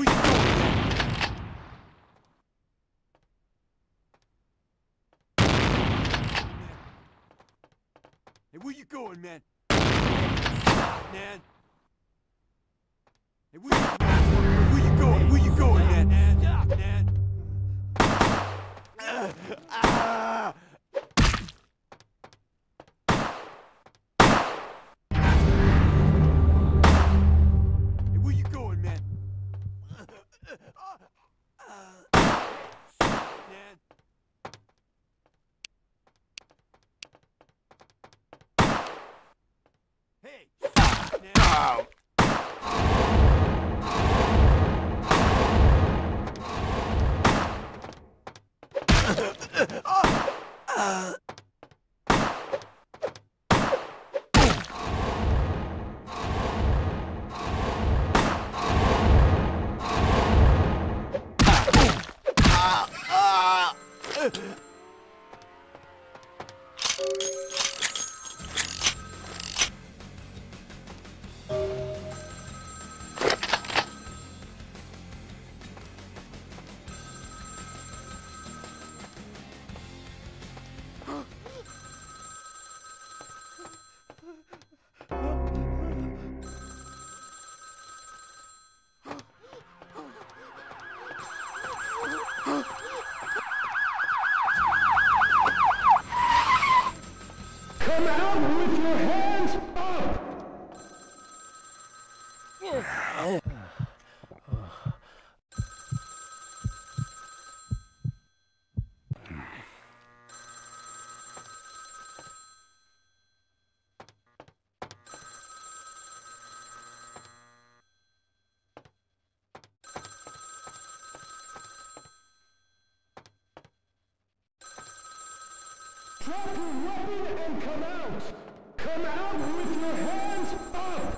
where you going, man? Hey, where you going, man? Stop, man. Hey, where you going? Where you going, man? Stop, man. Hey, where you going, man? Stop, man. Hey, stop, man. Come out with your hands up! Drop your weapon and come out! Come out with your hands up!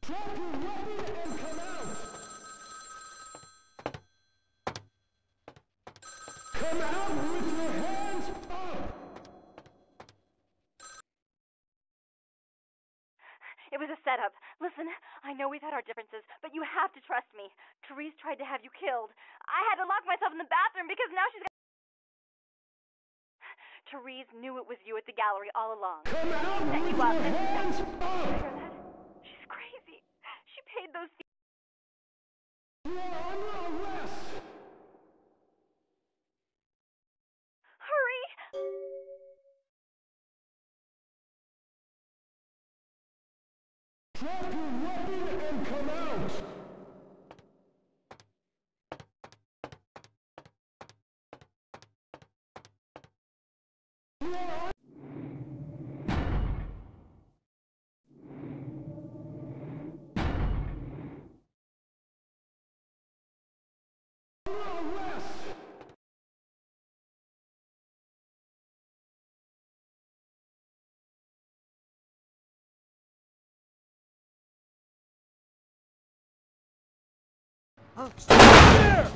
Drop your weapon and come out! Come out with your hands up! It was a setup. Listen, I know we've had our differences, but you have to trust me. Therese tried to have you killed. I had to lock myself in the bathroom because now she's gonna... Therese knew it was you at the gallery all along. Come out Set with you up your and... hands You up! hear that? She's crazy. She paid those... You are under arrest! Hurry! Drop your weapon and come out! You are under arrest! Stay there!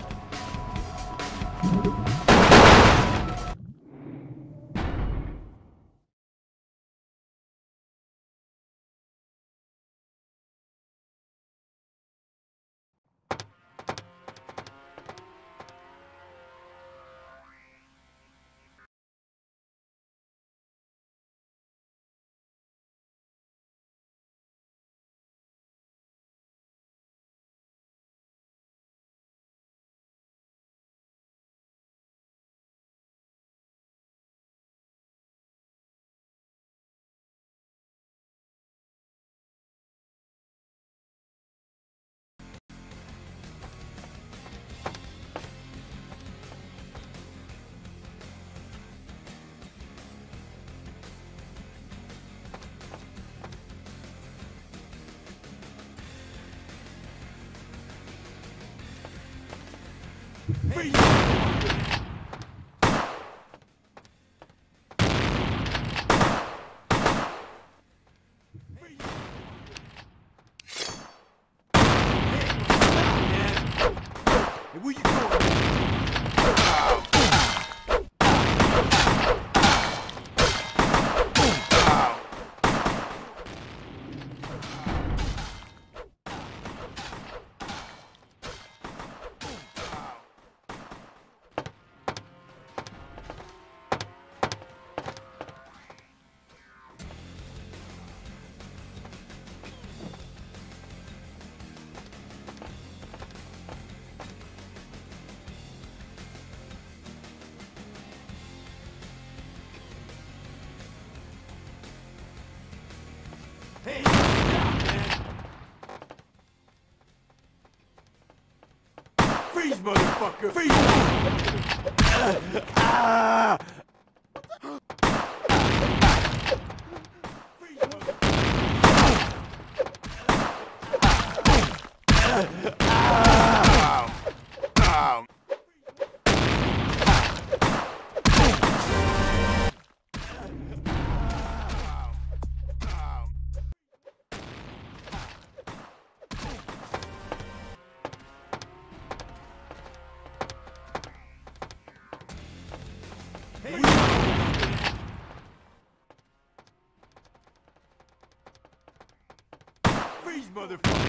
Hey. Hey, where you going? Freeze, motherfucker! Freeze! Ah! Freeze, motherfucker!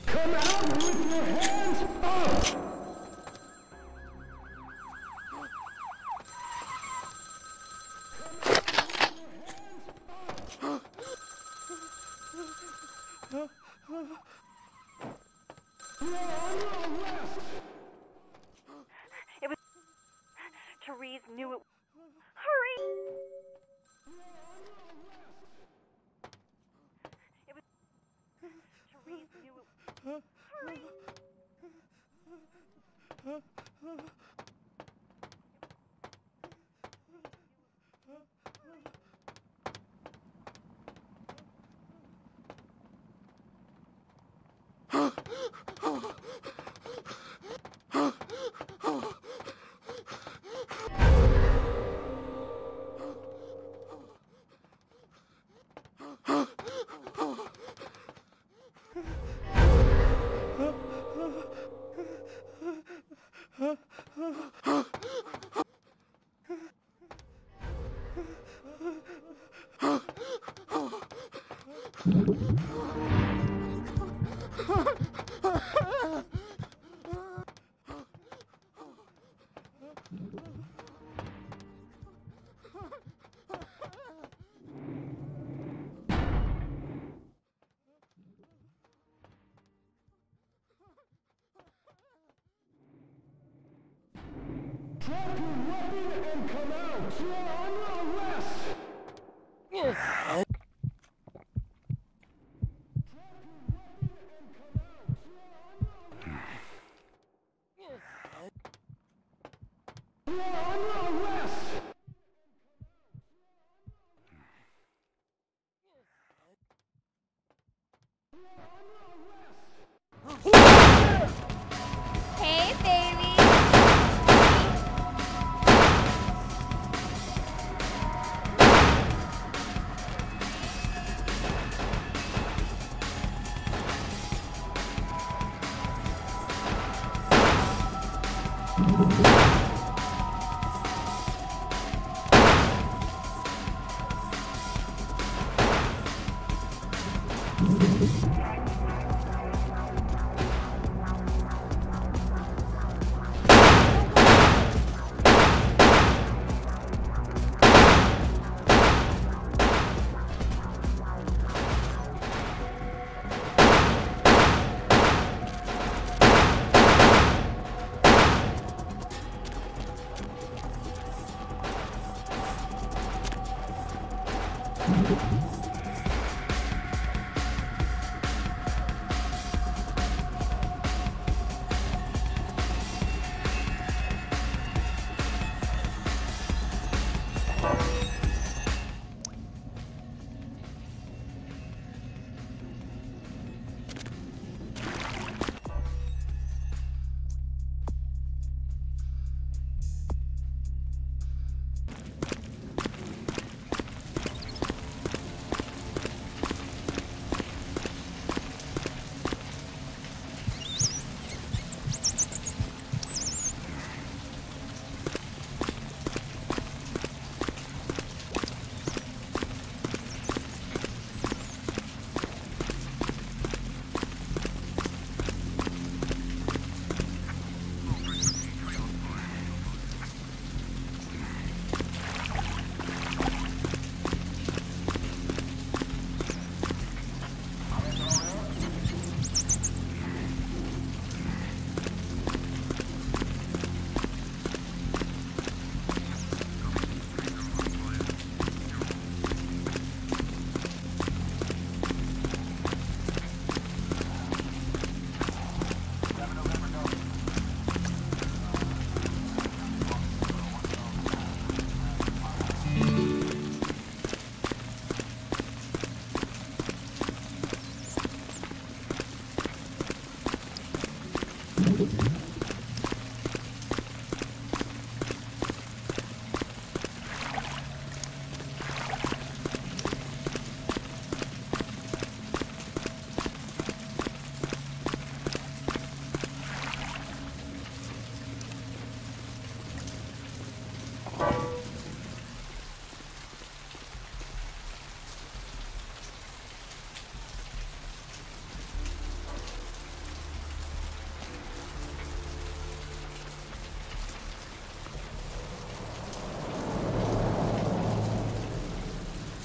Come out with your hands up! It was... Therese knew it... Hurry! It was... Therese knew it... Hurry! Drop your weapon and come out! You are under arrest! You are under arrest! Hey, baby!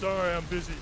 Sorry, I'm busy.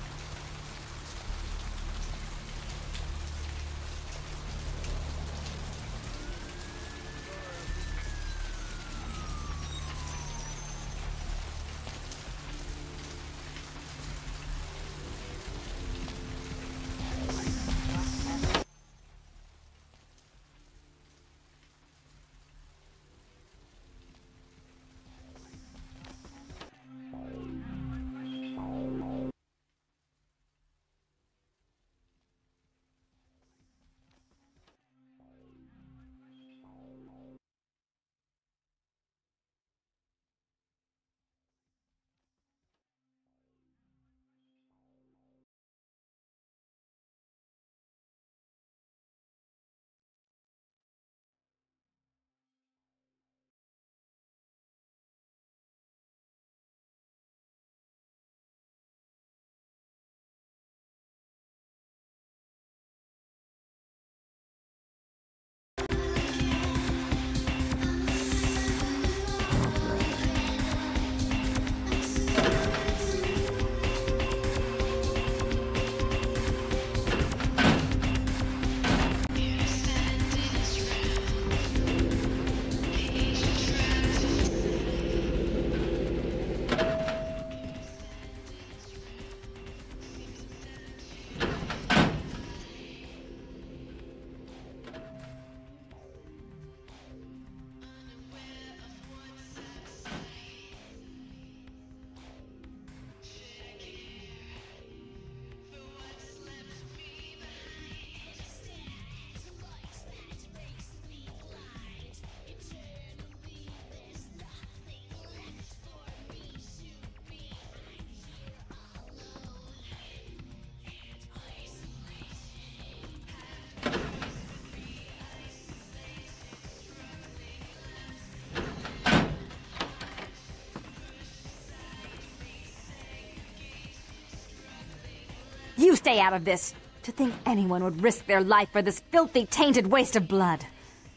You stay out of this! To think anyone would risk their life for this filthy, tainted waste of blood.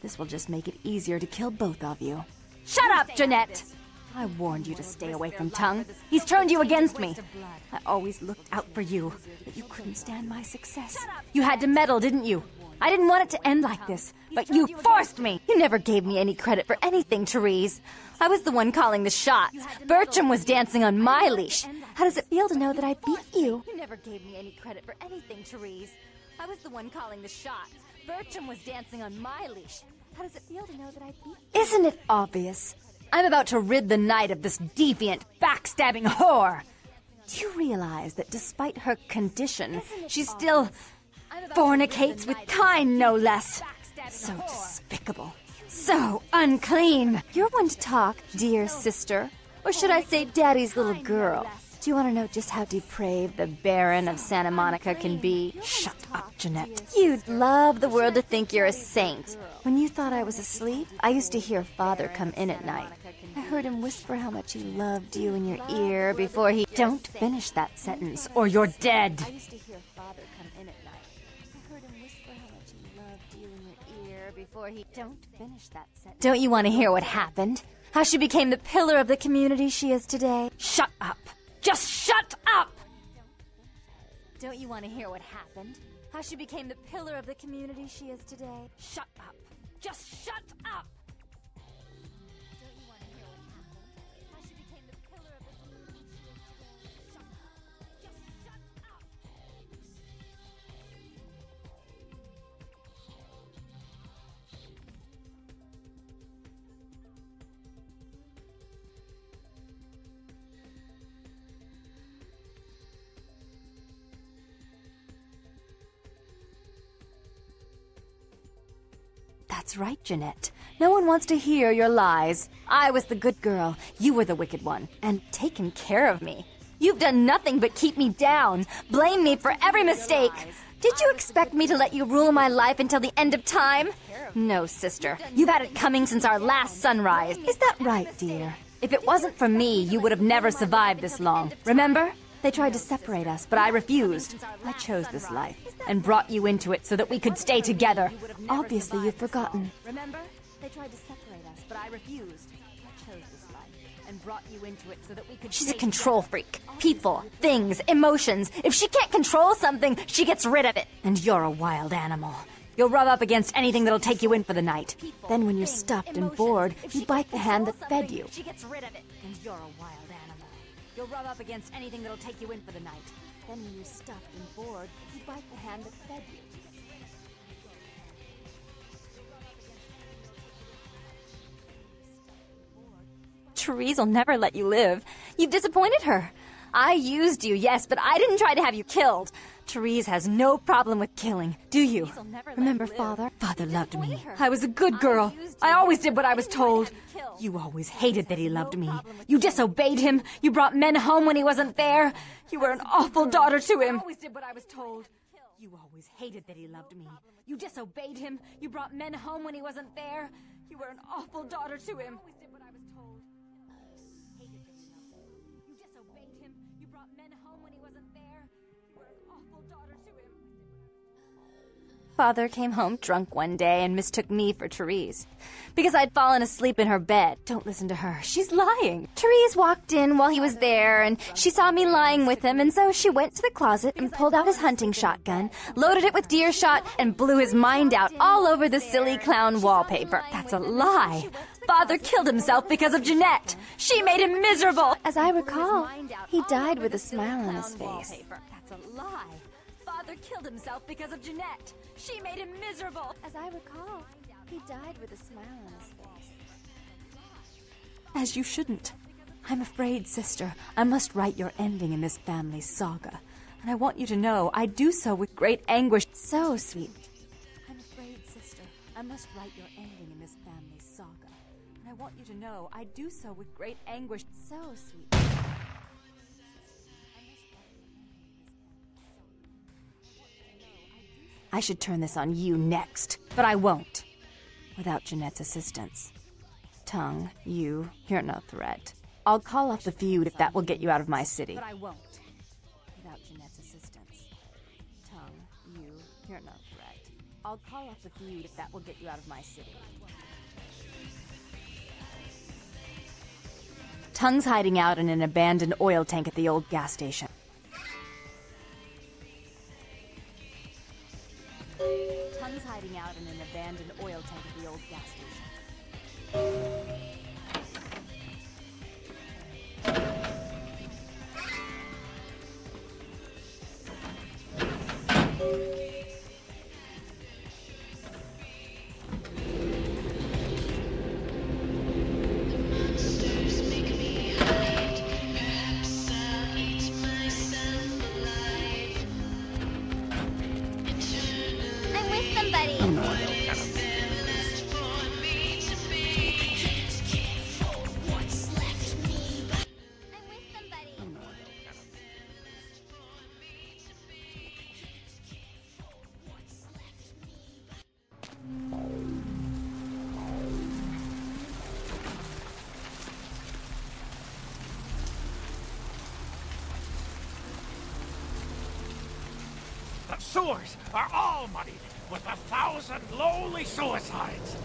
This will just make it easier to kill both of you. Shut up, Jeanette! I warned you to stay away from Tongue. He's turned you against me. I always looked out for you, but you couldn't stand my success. You had to meddle, didn't you? I didn't want it to end like this, but you forced me! You never gave me any credit for anything, Therese. I was the one calling the shots. Bertram was dancing on my leash. How does it feel to know that I beat you? You never gave me any credit for anything, Therese. I was the one calling the shots. Bertram was dancing on my leash. How does it feel to know that I beat you? Isn't it obvious? I'm about to rid the night of this deviant, backstabbing whore. Do you realize that despite her condition, she still fornicates with kind, no less? So despicable. So unclean. You're one to talk, dear sister. Or should I say daddy's little girl? Do you want to know just how depraved the Baron of Santa Monica can be? Shut up, Jeanette. You'd love the world to think you're a saint. When you thought I was asleep, I used to hear Father come in at night. I heard him whisper how much he loved you in your ear before he... Don't finish that sentence, or you're dead. I used to hear Father come in at night. I heard him whisper how much he loved you in your ear before he... Don't finish that sentence. Don't you want to hear what happened? How she became the pillar of the community she is today? Shut up. Just shut up! Don't you want to hear what happened? How she became the pillar of the community she is today? Shut up. Just shut up! Don't you want to hear what happened? How she became the pillar of the community she is today? Shut up. Just shut up! That's right, Jeanette. No one wants to hear your lies. I was the good girl, you were the wicked one, and taken care of me. You've done nothing but keep me down, blame me for every mistake. Did you expect me to let you rule my life until the end of time? No, sister. You've had it coming since our last sunrise. Is that right, dear? If it wasn't for me, you would have never survived this long. Remember? They tried to separate us, but I refused. I chose this life and brought you into it so that we could stay together. Obviously, you've forgotten. Remember? They tried to separate us, but I refused. I chose this life and brought you into it so that we could. She's a control freak. People, things, emotions. If she can't control something, she gets rid of it. And you're a wild animal. You'll rub up against anything that'll take you in for the night. Then when you're stuffed and bored, you bite the hand that fed you. She gets rid of it. And you're a wild animal. You'll rub up against anything that'll take you in for the night. Then when you're stuffed and bored, you bite the hand that fed you. Therese'll never let you live. You've disappointed her. I used you, yes, but I didn't try to have you killed. Therese has no problem with killing, do you? Remember Father? Father loved me. I was a good girl. I always did what I was told. You always hated that he loved me. You disobeyed him. You brought men home when he wasn't there. You were an awful daughter to him. I always did what I was told. You always hated that he loved me. You disobeyed him. You brought men home when he wasn't there. You were an awful daughter to him. Father came home drunk one day and mistook me for Therese. Because I'd fallen asleep in her bed. Don't listen to her. She's lying. Therese walked in while he was there, and she saw me lying with him, and so she went to the closet and pulled out his hunting shotgun, loaded it with deer shot, and blew his mind out all over the silly clown wallpaper. That's a lie. Father killed himself because of Jeanette. She made him miserable. As I recall, he died with a smile on his face. That's a lie. Father killed himself because of Jeanette. She made him miserable. As I recall, he died with a smile on his face. As you shouldn't. I'm afraid, sister, I must write your ending in this family saga. And I want you to know I do so with great anguish. So sweet. I'm afraid, sister, I must write your ending in this family saga. And I want you to know I do so with great anguish. So sweet. I should turn this on you next, but I won't. Without Jeanette's assistance. Tongue, you're no threat. I'll call off the feud if that will get you out of my city. But I won't. Without Jeanette's assistance. Tongue, you're no threat. I'll call off the feud if that will get you out of my city. Tongue's hiding out in an abandoned oil tank at the old gas station. Tongue's hiding out in an abandoned oil tank at the old gas station. The sewers are all muddied with 1,000 lowly suicides.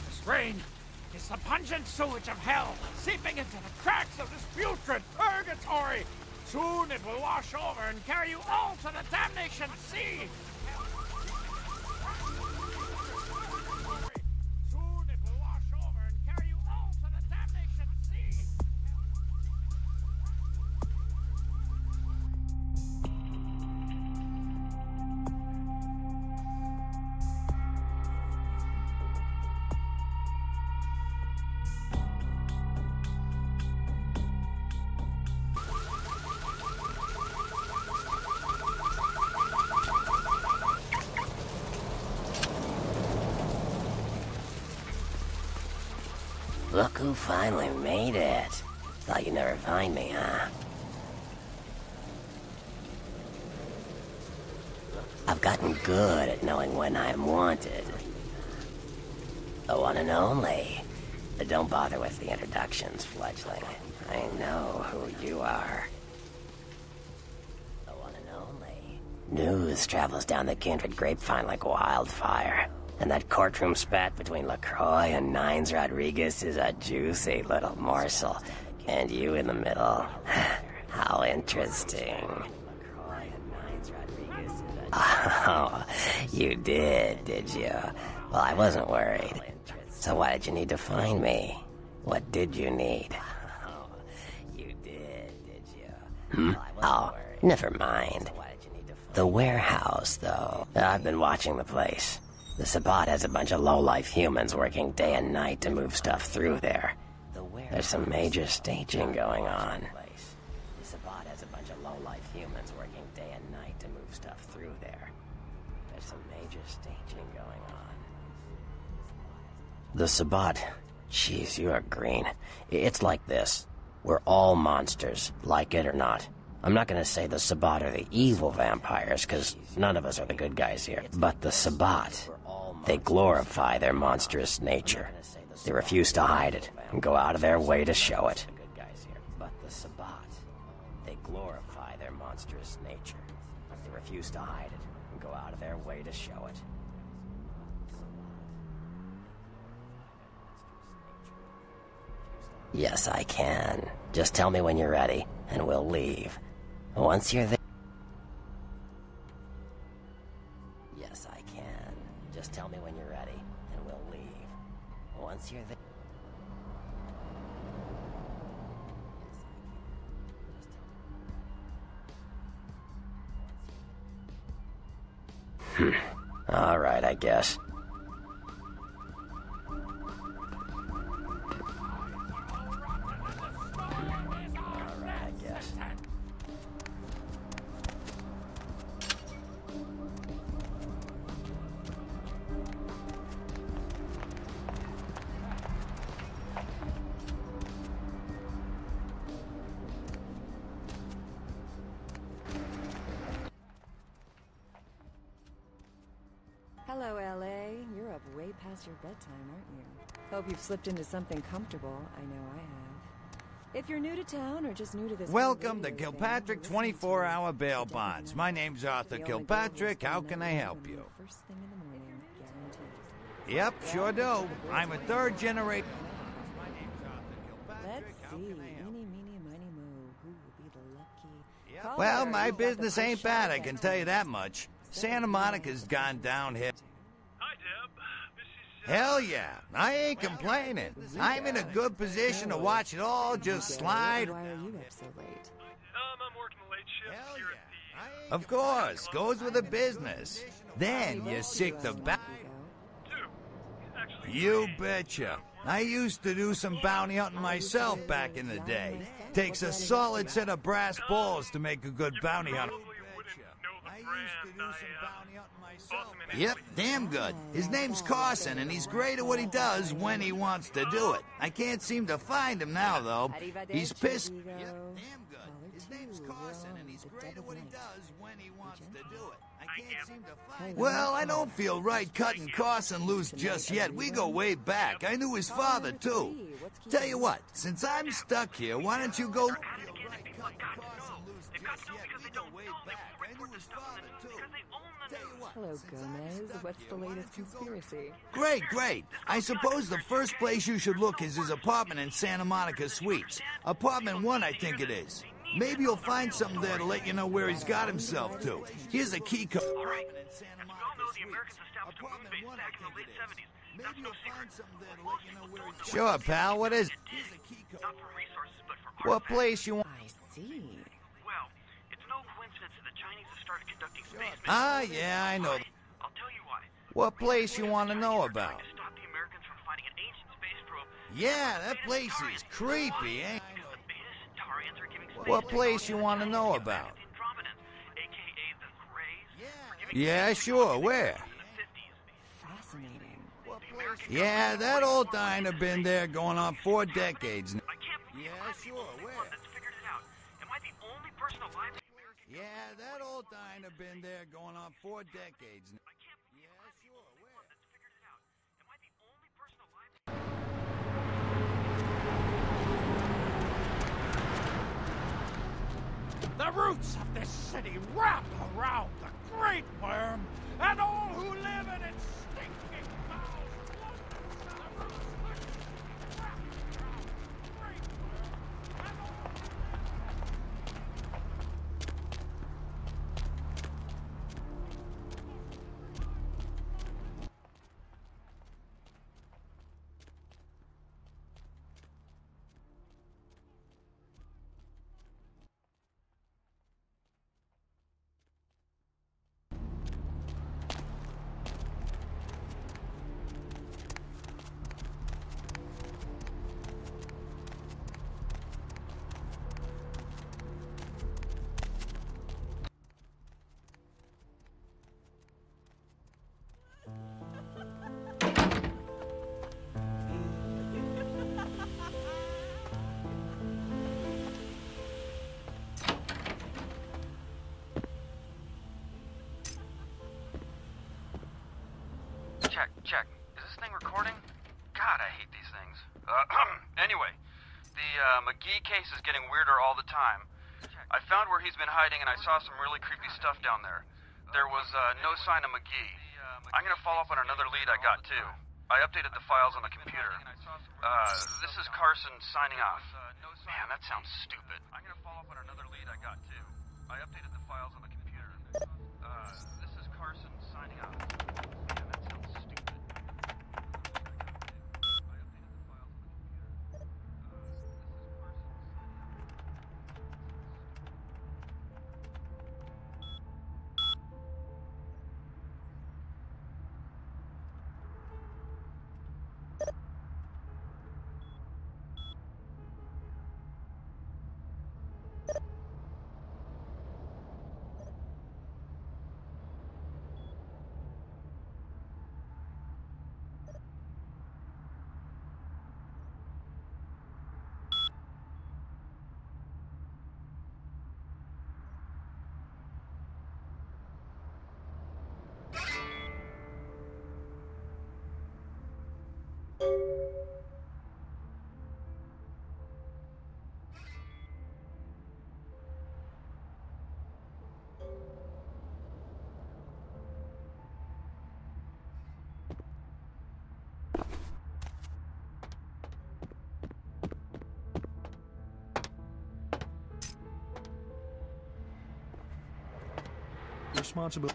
This rain is the pungent sewage of hell seeping into the cracks of this putrid purgatory. Soon it will wash over and carry you all to the damnation sea. Look who finally made it. Thought you'd never find me, huh? I've gotten good at knowing when I'm wanted. The one and only. But don't bother with the introductions, fledgling. I know who you are. News travels down the Kindred grapevine like wildfire. And that courtroom spat between LaCroix and Nines Rodriguez is a juicy little morsel. And you in the middle. How interesting. Oh, you did you? Well, I wasn't worried. So why did you need to find me? What did you need? You did you? Oh, never mind. The warehouse, though. I've been watching the place. The Sabbat has a bunch of low-life humans working day and night to move stuff through there. There's some major staging going on. The Sabbat has a bunch of low-life humans working day and night to move stuff through there. There's some major staging going on. The Sabbat. Jeez, you are green. It's like this. We're all monsters, like it or not. I'm not gonna say the Sabbat are the evil vampires, because none of us are the good guys here. But the Sabbat, they glorify their monstrous nature. They refuse to hide it, and go out of their way to show it. But the Sabbat, they glorify their monstrous nature. They refuse to hide it, and go out of their way to show it. Yes, I can. Just tell me when you're ready, and we'll leave. Once you're there... Yes, I can. Just tell me when you're ready, and we'll leave. Once you're there... All right, I guess. Hello, LA. You're up way past your bedtime, aren't you? Hope you've slipped into something comfortable. I know I have. If you're new to town or just new to this... Welcome to Kilpatrick 24-hour bail bonds. My name's Arthur Kilpatrick. How can I help you? First thing in the morning, guaranteed. Yep, sure do. I'm a third generation... Let's see. Eeny, meeny, miny, moe. Who will be the lucky... Well, my business ain't bad, I can tell you that much. Santa Monica's gone downhill. Hi, Deb. This is... Hell yeah, I ain't complaining. I'm in a good position to watch it all just slide. Why are you up so late? I'm working the late shift Hell here yeah. at the... Of course, goes with the business. Then you're sick to Actually, You betcha. I used to do some bounty hunting myself back in the day. Takes a solid set of brass balls to make a good bounty hunter. Yep, damn good. His name's Carson, and he's great at what he does when he wants to do it. I can't seem to find him now, though. He's pissed. Yep, damn good. His name's Carson, and he's great at what he does when he wants to do it. I can't seem to find him. Well, I don't feel right cutting Carson loose just yet. We go way back. I knew his father, too. Tell you what, since I'm stuck here, why don't you go... Hello, Gomez. What's the latest conspiracy? Great, great. I suppose the first place you should look is his apartment in Santa Monica Suites. Apartment 1, I think it is. Maybe you'll find something there to let you know where he's got himself to. Here's a key code. All right. As we all know, the Americans established a moon base back in the late 70s. That's no secret. Sure, pal. What is it? Not for resources, but for What place you want? I see. Well, it's no coincidence that the Chinese have started conducting space missions. Ah, yeah, I know. I'll tell you why. What place you want to know about? To stop the Americans from finding an ancient space probe. Yeah, that place is creepy, ain't it? Because the Beta Centaurians are giving space What place you want to know about? Andromedans, aka the Greys. Yeah, sure. Where? Fascinating. Yeah, that old diner been there going on 4 decades now. I can't believe I'm the only one that's figured it out. Am I the only person alive in American history? Yeah, that old diner been there going on 4 decades now. I can't believe I'm the only one that's figured it out. Am I the only person alive? The roots of this city wrap around the great worm, and all who live in its stinking mouths wonder to the roots. Great worm, and all who Check. Is this thing recording? God, I hate these things. Anyway, the McGee case is getting weirder all the time. I found where he's been hiding, and I saw some really creepy stuff down there. There was no sign of McGee. I'm gonna follow up on another lead I got, too. I updated the files on the computer. This is Carson signing off. Man, that sounds stupid. I'm gonna follow up on another lead I got, too. I updated the files on the computer. This is Carson signing off. Man, that sounds stupid. Responsible.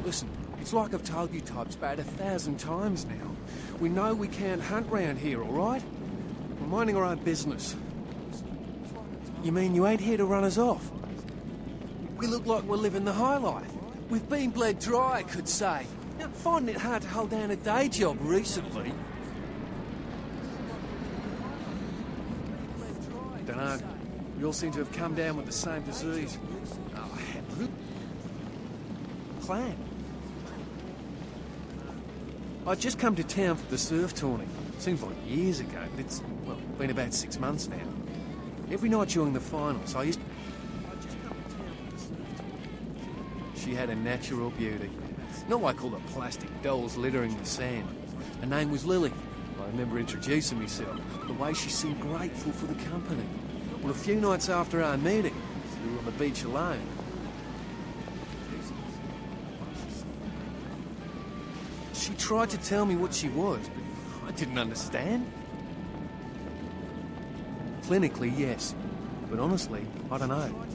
Listen, it's like I've told you types about 1,000 times now. We know we can't hunt round here, all right? We're minding our own business. You mean you ain't here to run us off? We look like we're living the high life. We've been bled dry, I could say. Now, finding it hard to hold down a day job recently. Dunno. We all seem to have come down with the same disease. Oh, clan. I'd just come to town for the surf tourney. Seems like years ago, but it's, well, been about 6 months now. Every night during the finals, I'd just come to town for the surf tourney. She had a natural beauty. Not like all the plastic dolls littering the sand. Her name was Lily. I remember introducing myself, the way she seemed grateful for the company. Well, a few nights after our meeting, we were on the beach alone. She tried to tell me what she was, but I didn't understand. Clinically, yes. But honestly, I don't know.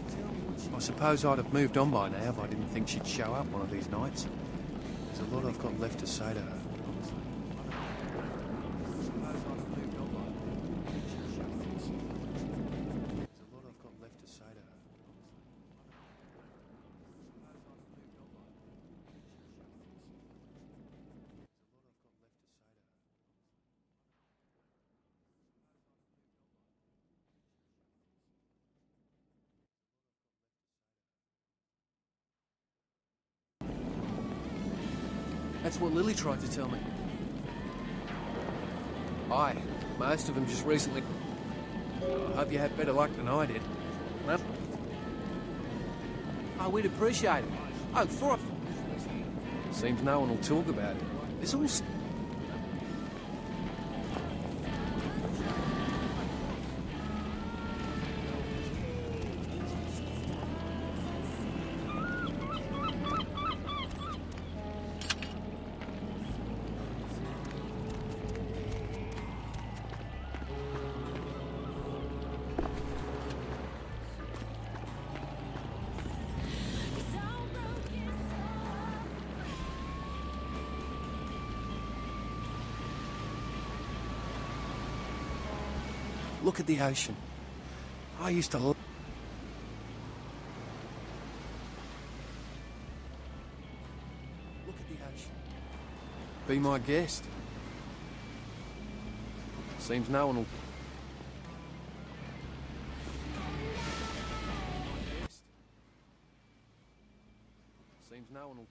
I suppose I'd have moved on by now if I didn't think she'd show up one of these nights. There's a lot I've got left to say to her. That's what Lily tried to tell me. Aye, most of them just recently... I hope you had better luck than I did. Well, oh, we'd appreciate it. Oh, for... Seems no one will talk about it. It's all... Look at the ocean. I used to love... Look at the ocean. Be my guest. Seems no one will... Seems no one will...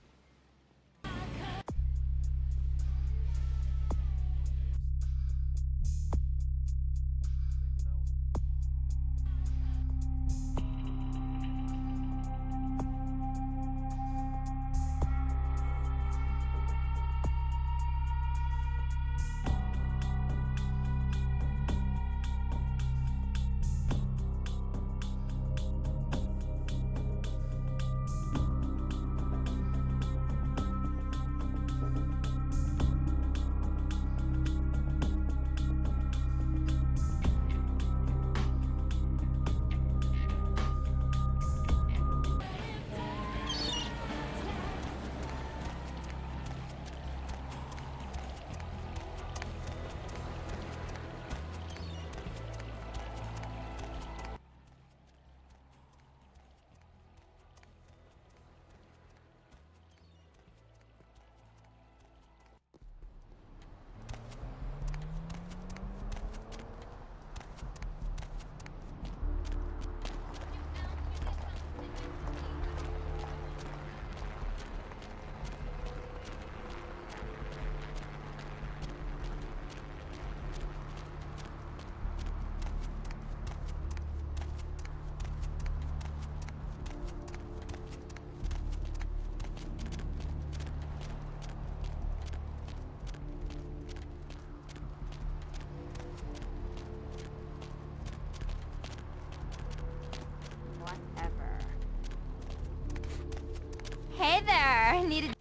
Hey there! Needed...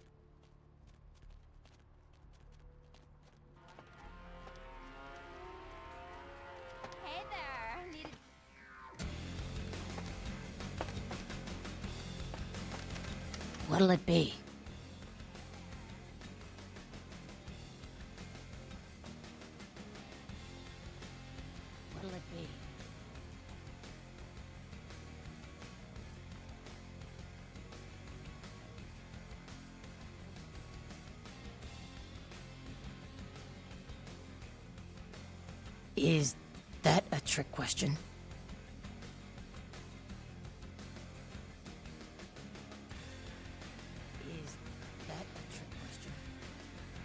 Hey there! Needed... What'll it be? What'll it be? Is that a trick question? Is that a trick question?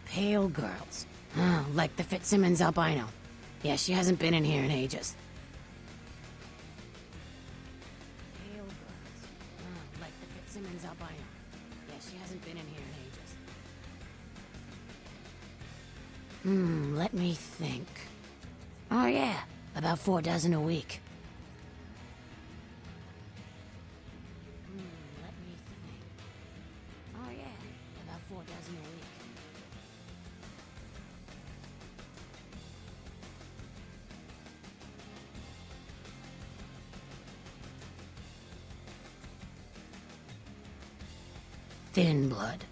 Pale girls. Oh, like the Fitzsimmons albino. Yeah, she hasn't been in here in ages. Pale girls. Oh, like the Fitzsimmons albino. Yeah, she hasn't been in here in Let me think. Oh yeah, about 4 dozen a week. Let me think. Oh yeah, about 4 dozen a week. Thin blood.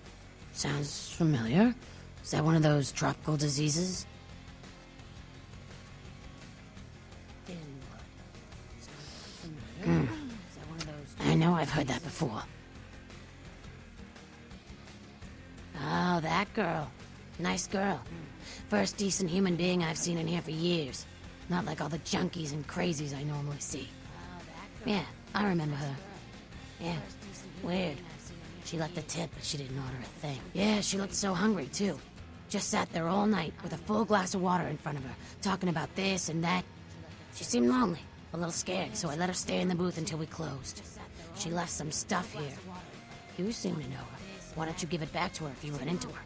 Sounds familiar. Is that one of those tropical diseases? Thin blood. Sounds familiar. Is that one of those... I know I've heard that before. Oh, that girl. Nice girl. First decent human being I've seen in here for years. Not like all the junkies and crazies I normally see. Yeah, I remember her. Yeah, weird. She left a tip, but she didn't order a thing. Yeah, she looked so hungry, too. Just sat there all night with a full glass of water in front of her, talking about this and that. She seemed lonely, a little scared, so I let her stay in the booth until we closed. She left some stuff here. You seem to know her. Why don't you give it back to her if you run into her?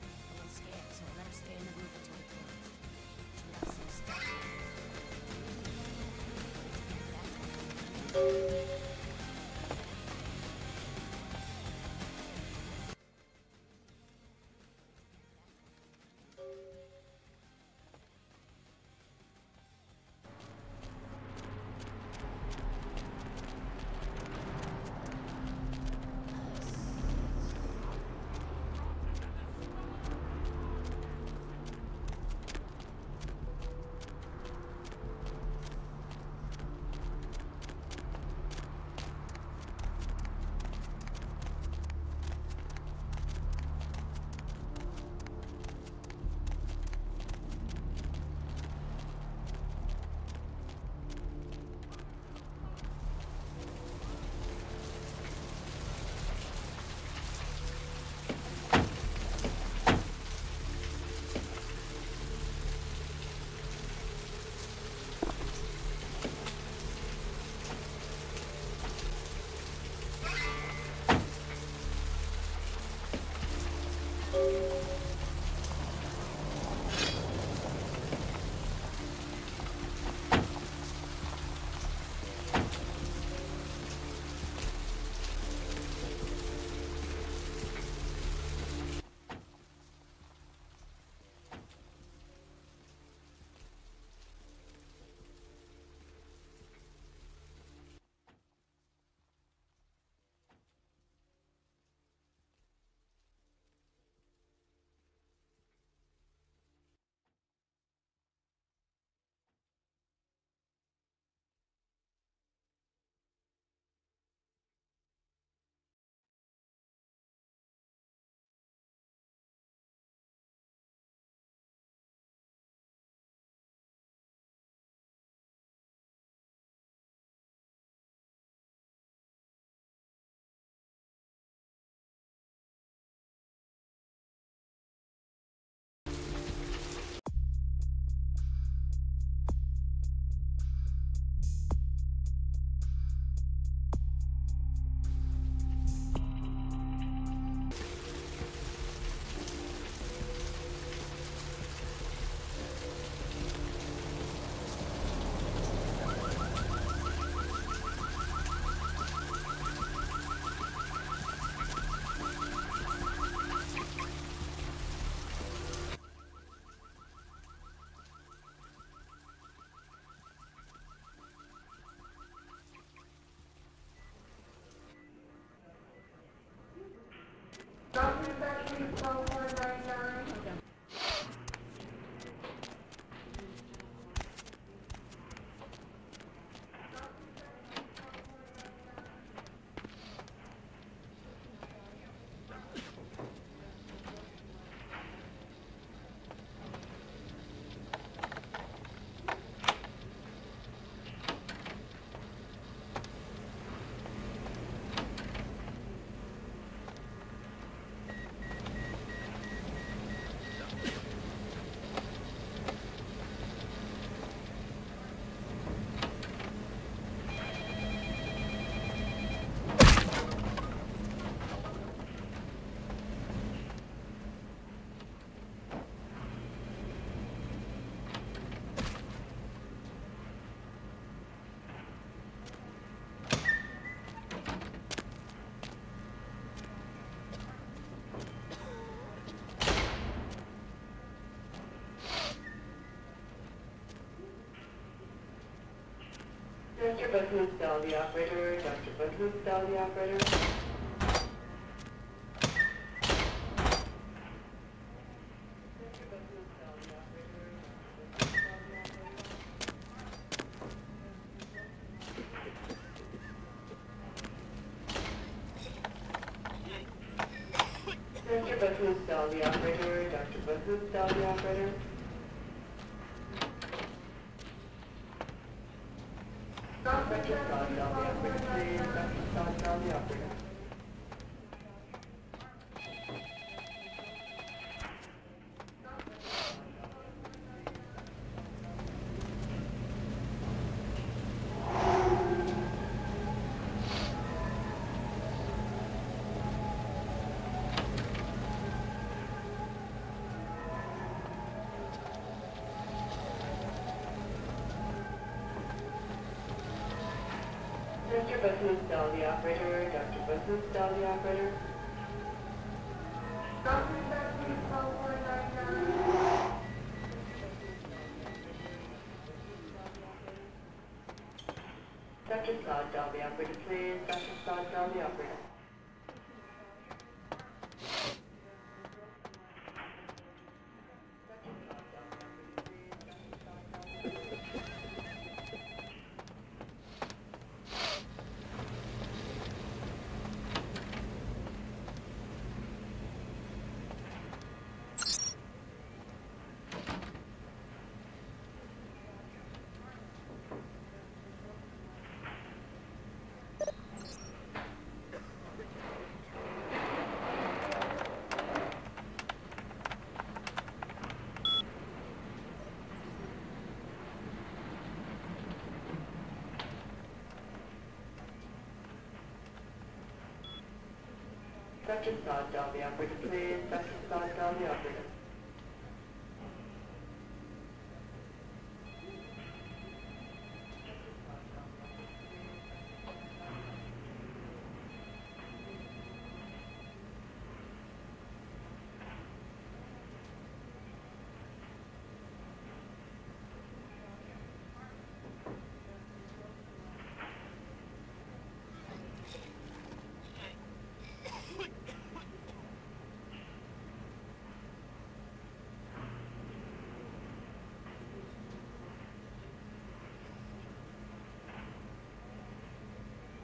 Mr. Bahoosdal, the operator. Dr. Bahoosdal, the operator. Mr. Bahoosdal, the operator. Dr. Bahoosdal, the operator. Dr. Bahoosdal, the operator, please. Dr. Bahoosdal, the operator. Mr. Bahoosdal, the operator. Dr. Bahoosdal, the operator. Dr. Bahoosdal, the operator, please. Dr. Bahoosdal, the operator. Dr. Bahoosdal, the operator,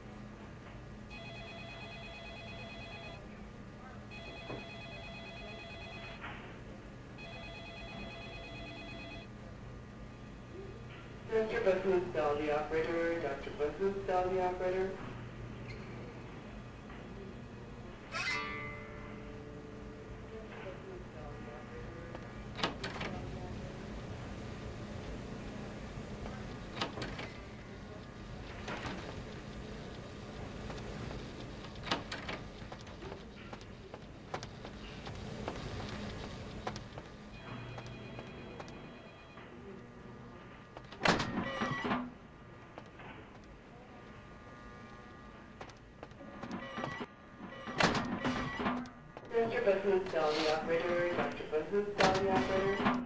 please. Dr. Bahoosdal, the operator. Mr. Bahoosdal, the operator. Dr. Bahoosdal, the operator. Mr. Bahoosdal, the operator. Dr. Bahoosdal, the operator.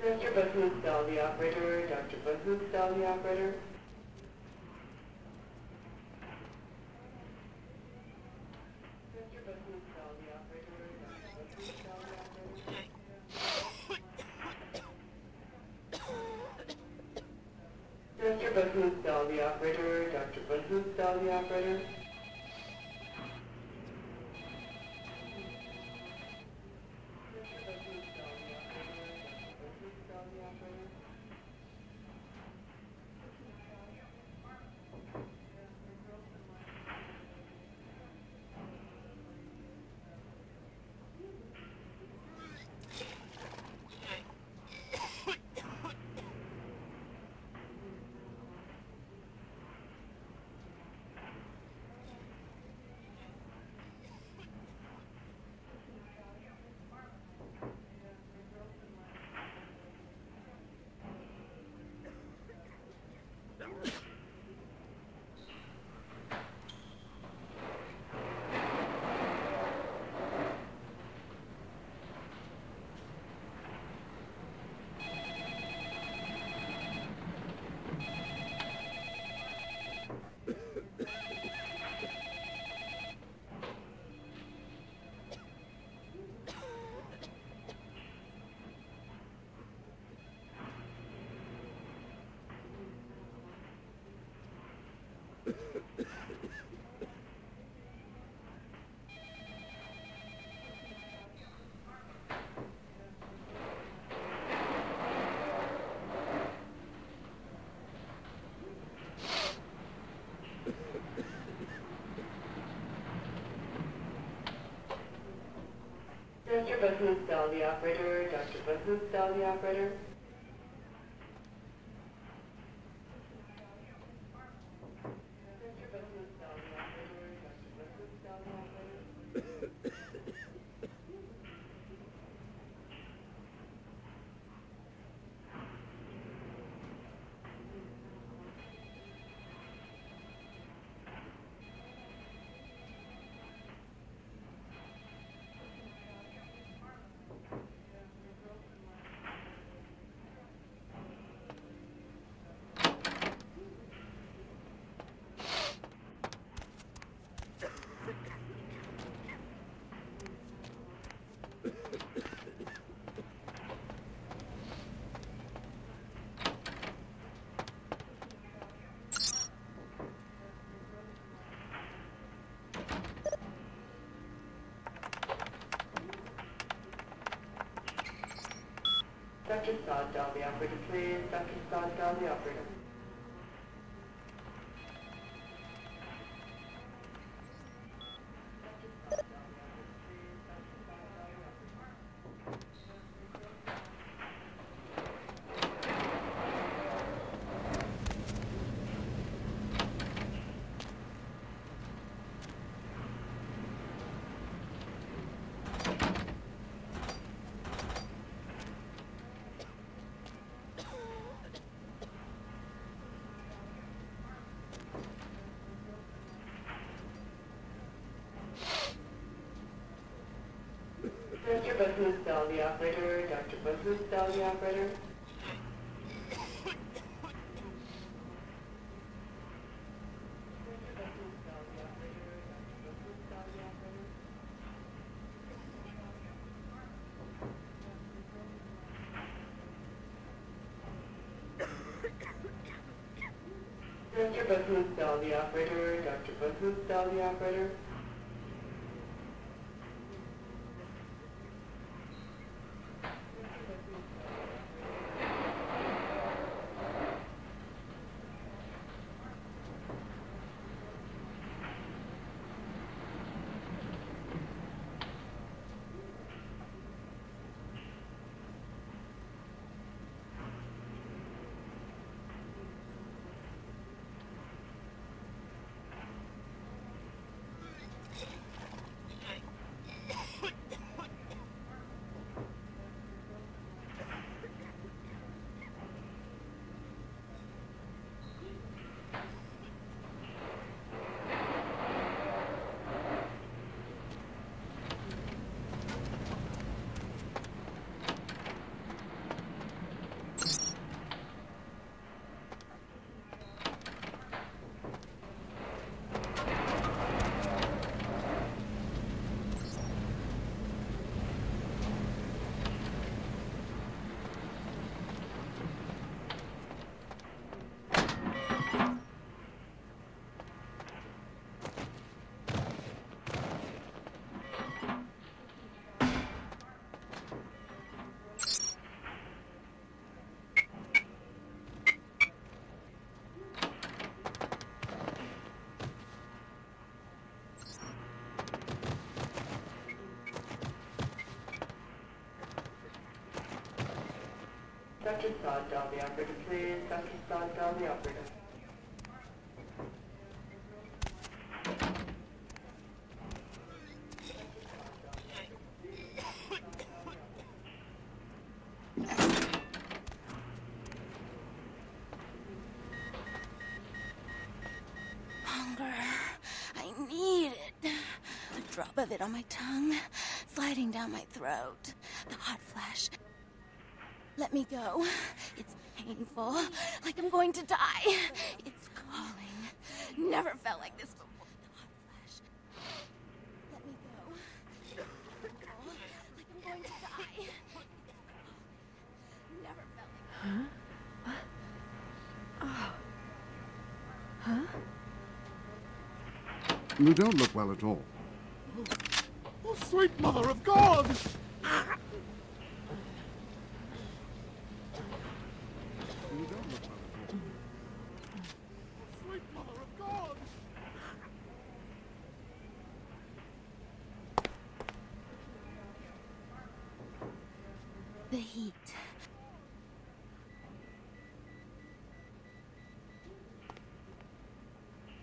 Mr. Bahoosdal, the operator. Dr. Bahoosdal, the operator. Dr. Bahoosdal, the operator. Dr. Bahoosdal, the operator. Dr. Bahoosdal, the operator. Dr. Bahoosdal, the operator. Dr. Stoddal, the operator, please. Dr. Stoddal, the operator. Dr. Bahoosdal, the operator. Dr. Bahoosdal, the operator. Dr. Bahoosdal, the operator. Dr. Bahoosdal, the operator. Dr. Sod, dial the operator, please. Dr. Sod, dial the operator. Hunger. I need it. A drop of it on my tongue, sliding down my throat. The hot flash. Let me go. It's painful, like I'm going to die. It's calling. Never felt like this before. The hot flash. Let me go. It's painful, like I'm going to die. It's calling. Never felt like this. Huh? Huh? You don't look well at all. Oh, sweet mother of God! You don't look well at all. Sweet mother of God! The heat.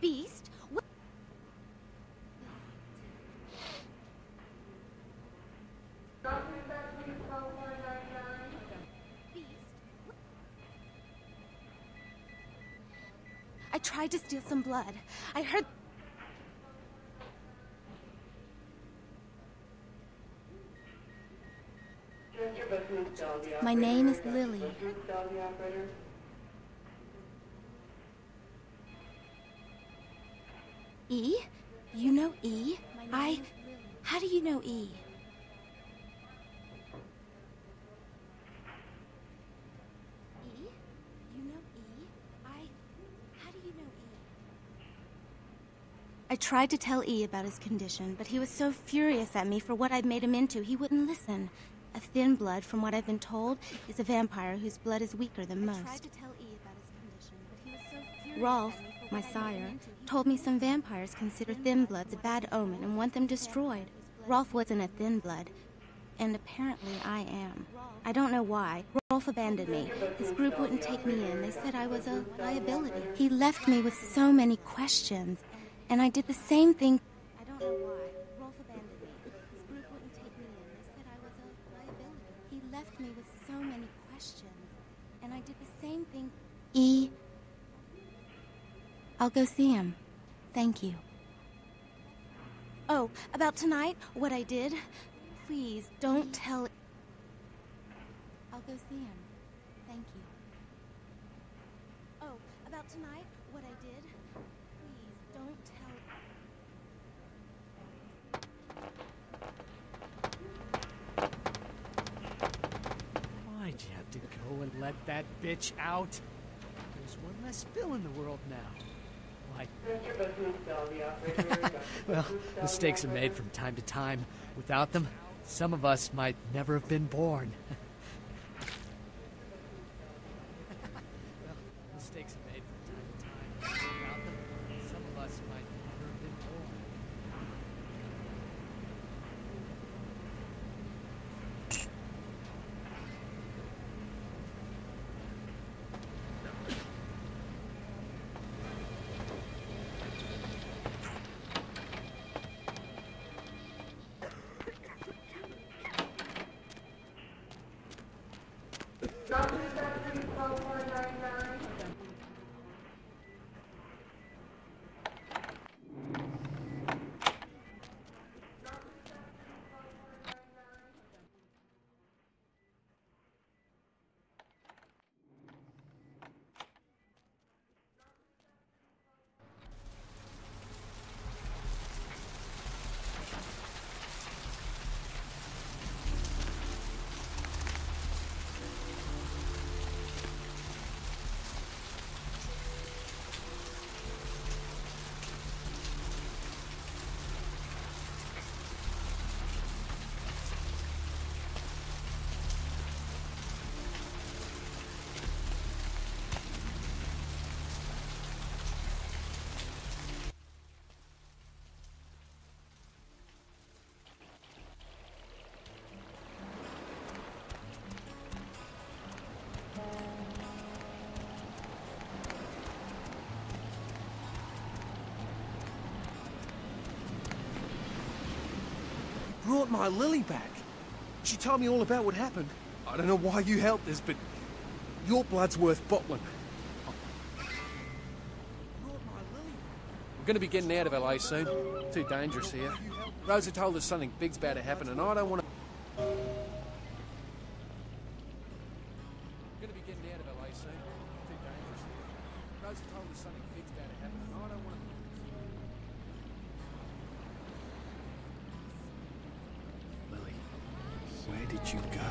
Beast? What? Beast? I tried to steal some blood. I heard... My name is Lily. E? You know E? How do you know E? E? You know E? How do you know E? I tried to tell E about his condition, but he was so furious at me for what I'd made him into, he wouldn't listen. A thin blood, from what I've been told, is a vampire whose blood is weaker than most. I tried to tell E about his condition, but he was so furious Rolf, my sire, told me some vampires consider thin bloods a bad omen and want them destroyed. Rolf wasn't a thin blood, and apparently I am. I don't know why. Rolf abandoned me. His group wouldn't take me in. They said I was a liability. He left me with so many questions, and I did the same thing. I don't know why. Rolf abandoned me. His group wouldn't take me in. They said I was a liability. He left me with so many questions, and I did the same thing. E. I'll go see him. Thank you. Oh, about tonight, what I did? Please, don't tell... I'll go see him. Thank you. Oh, about tonight, what I did? Please, don't tell... Why'd you have to go and let that bitch out? There's one less Phil in the world now. Why? Well, mistakes are made from time to time. Without them, some of us might never have been born. Well, mistakes are made from time to time. Without them, some of us might never have been born. brought my Lily back. She told me all about what happened. I don't know why you helped us, but your blood's worth bottling. We're gonna be getting out of LA soon. Too dangerous here. Rosa told us something big's about to happen, and I don't want to... We're gonna be getting out of LA soon. Too dangerous here. Rosa told us something big's about to happen, and I don't want to... Lily, where did you go?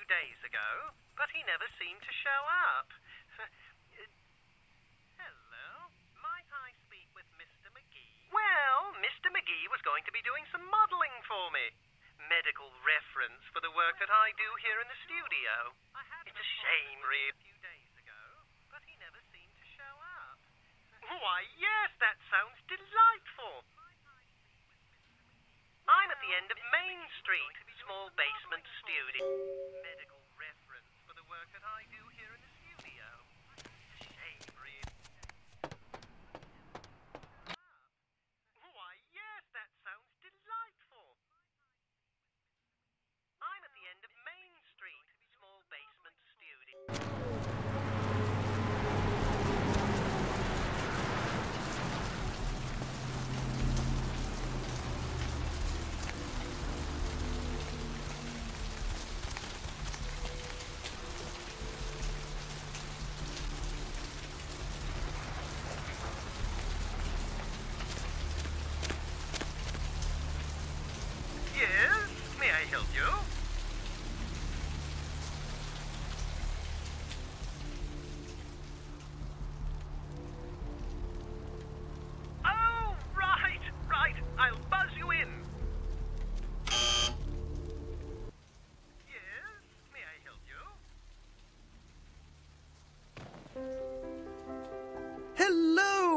days ago, but he never seemed to show up. Hello? Might I speak with Mr. McGee? Well, Mr. McGee was going to be doing some modeling for me. Medical reference for the work that I do here in the studio. It's a shame, really. A few days ago, but he never seemed to show up. Why, yes, that sounds delightful. I'm at the end of Main Street, small basement studio. Medical reference for the work that I do here in the studio. It's a shame, really.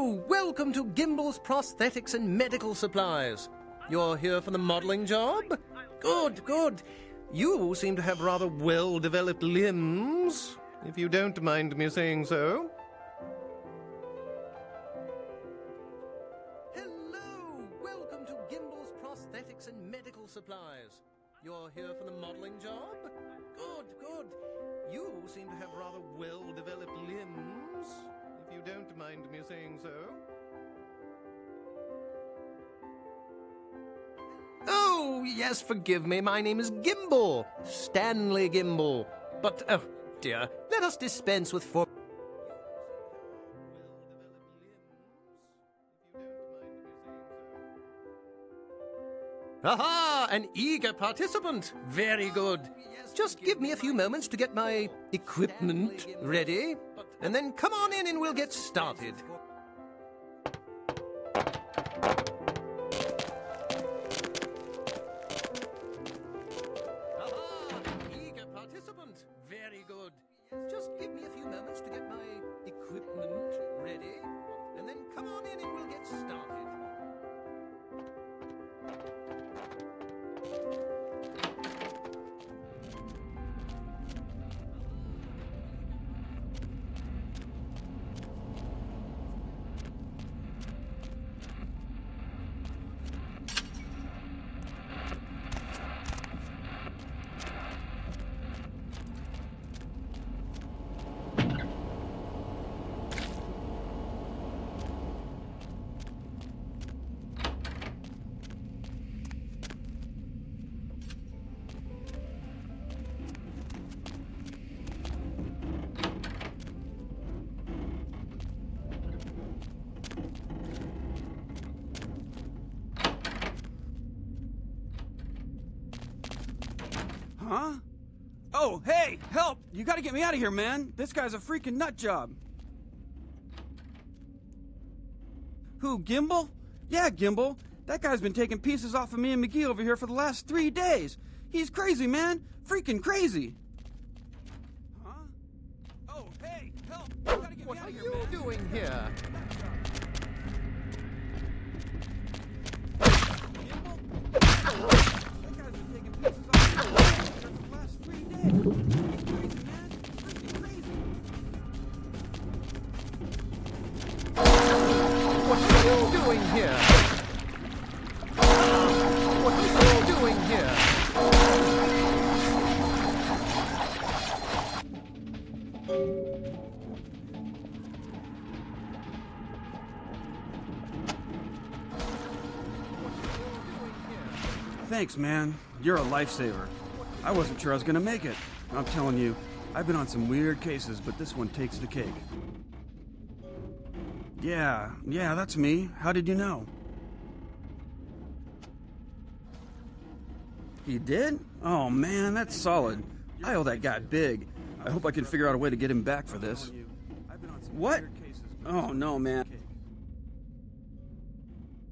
Hello! Welcome to Gimble's Prosthetics and Medical Supplies. You're here for the modeling job? Good, good. You seem to have rather well-developed limbs, if you don't mind me saying so. Hello! Welcome to Gimble's Prosthetics and Medical Supplies. You're here for the modeling job? Good, good. You seem to have rather well-developed limbs, if you don't mind me saying so. Oh, yes, forgive me. My name is Gimble. Stanley Gimble. But, oh, dear, let us dispense with for... Aha! An eager participant. Very good. Just give me a few moments to get my equipment ready, and then come on in and we'll get started. Aha! An eager participant. Very good. Just give me a few moments to get my equipment ready, and then come on in and we'll get started. Huh? Oh, hey, help! You gotta get me out of here, man. This guy's a freaking nut job. Who, Gimble? Yeah, Gimble. That guy's been taking pieces off of me and McGee over here for the last 3 days. He's crazy, man. Freaking crazy. Huh? Oh, hey, help! You gotta get me out of here, man. What are you doing here? What are you doing here? What are you doing here? Thanks, man. You're a lifesaver. I wasn't sure I was gonna make it. I'm telling you, I've been on some weird cases, but this one takes the cake. Yeah, that's me. How did you know? He did? Oh, man, that's solid. I owe that guy big. I hope I can figure out a way to get him back for this. What? Oh, no, man.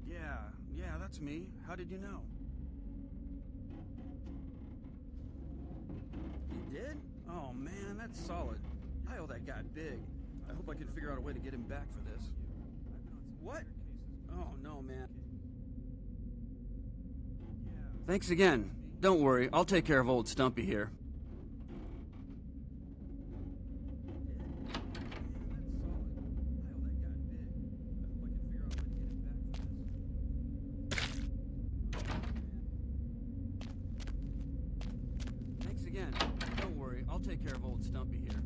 Yeah, that's me. How did you know? He did? Oh, man, that's solid. I owe that guy big. I hope I can figure out a way to get him back for this. What? Oh, no, man. Thanks again. Don't worry, I'll take care of old Stumpy here. Thanks again. Don't worry, I'll take care of old Stumpy here.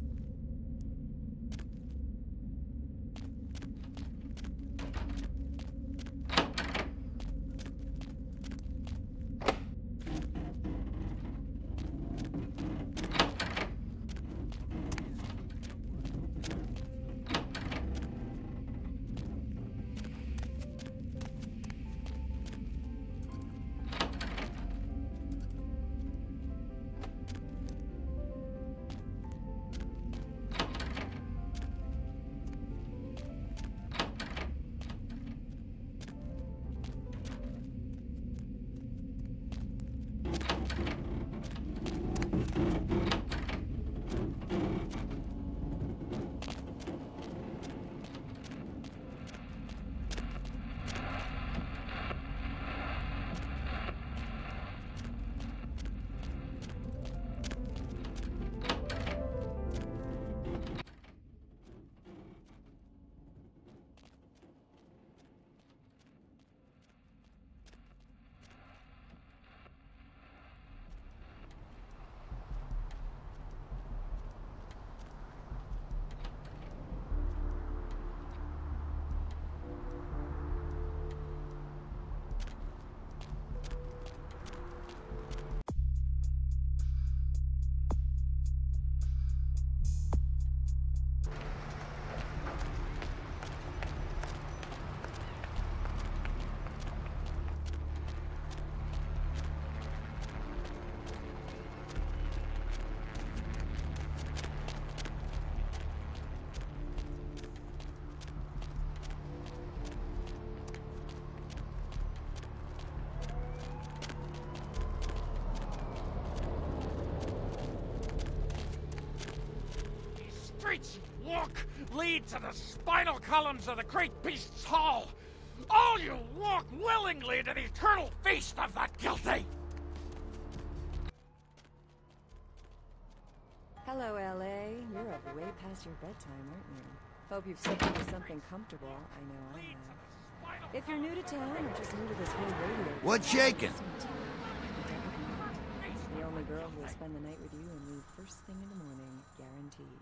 streets you walk lead to the spinal columns of the great beast's hall. All you walk willingly to the eternal feast of the guilty. Hello, L.A. You're up way past your bedtime, aren't you? Hope you've slipped into something comfortable. I know I have. If you're new to town or just new to this whole radio... What's shaking? The only girl who will spend the night with you and leave first thing in the morning, guaranteed.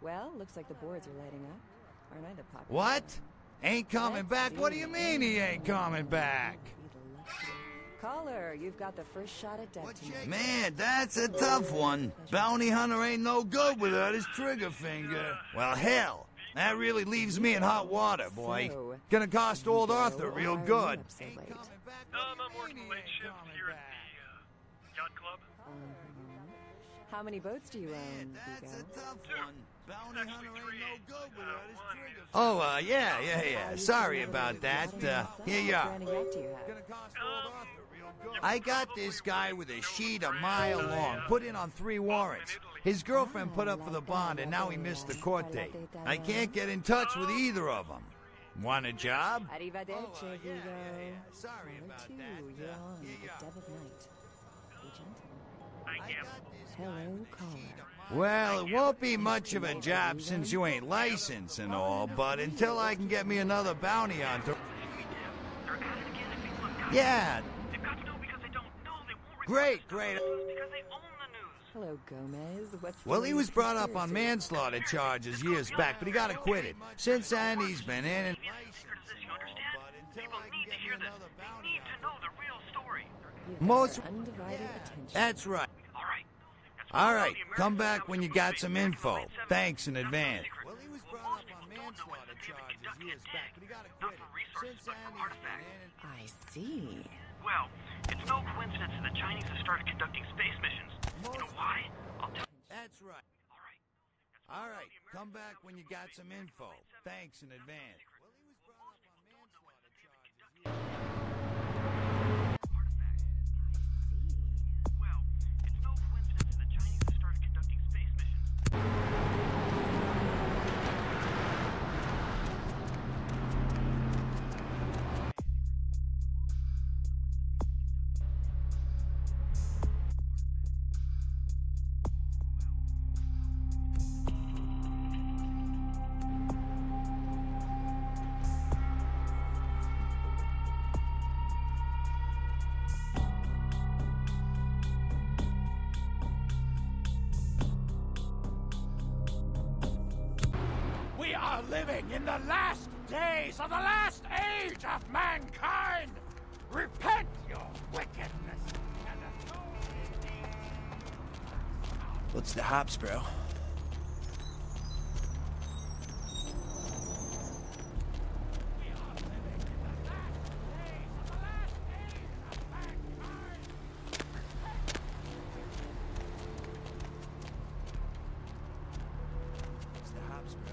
Well, looks like the boards are lighting up. Aren't I the popular What? one? Ain't coming back? What do you mean he ain't coming back? Caller, you've got the first shot at death tonight. Man, that's a tough one. Bounty hunter ain't no good without his trigger finger. Well, hell, that really leaves me in hot water, boy. Gonna cost old Arthur real good. I'm working late shift here at the yacht club. How many boats do you own, That's Vigo? a tough one. Bounty hunter ain't no good without his trigger finger. Oh, yeah. Sorry about that. Here you are. Branding yacht do you have? Gonna cost old Arthur real good. I got this guy with a sheet a mile long, put in on 3 warrants. His girlfriend put up for the bond, and now he missed the court date. I can't get in touch with either of them. Want a job? Arrivederci, Vigo. Sorry about Caller two, that. you're on Here the you are. dead of night. Be gentle. I got this guy Hello, with a caller. sheet a mile. Well, it won't be much of a job since you ain't licensed and all, but until I can get me another bounty hunter... They're at it again if people have got Yeah, They've got to know because they don't know they won't great. because they own the news. Hello, Gomez. What's the Well, he was latest brought up on conspiracy? manslaughter charges years back, but he got acquitted. Since then, he's been in and... Secret is this, you understand? People need to hear this. They need to know the real story. You've got Most... our undivided attention. That's right. All right. All right, come back when you got some info. Thanks in advance. Well, he was brought up on manslaughter charges years back, but he got acquitted. Since then, he's been in and... I see. Well, it's no coincidence that the Chinese have started conducting space missions. You know why? I'll tell you. That's right. All right, come back when you got some info. Thanks in advance. Well, he was brought up on manslaughter charges years Well, it's no coincidence that the Chinese have started conducting space missions. We are living in the last days of the last age of mankind. Repent your wickedness and What's the hops, bro? What's the hops, bro?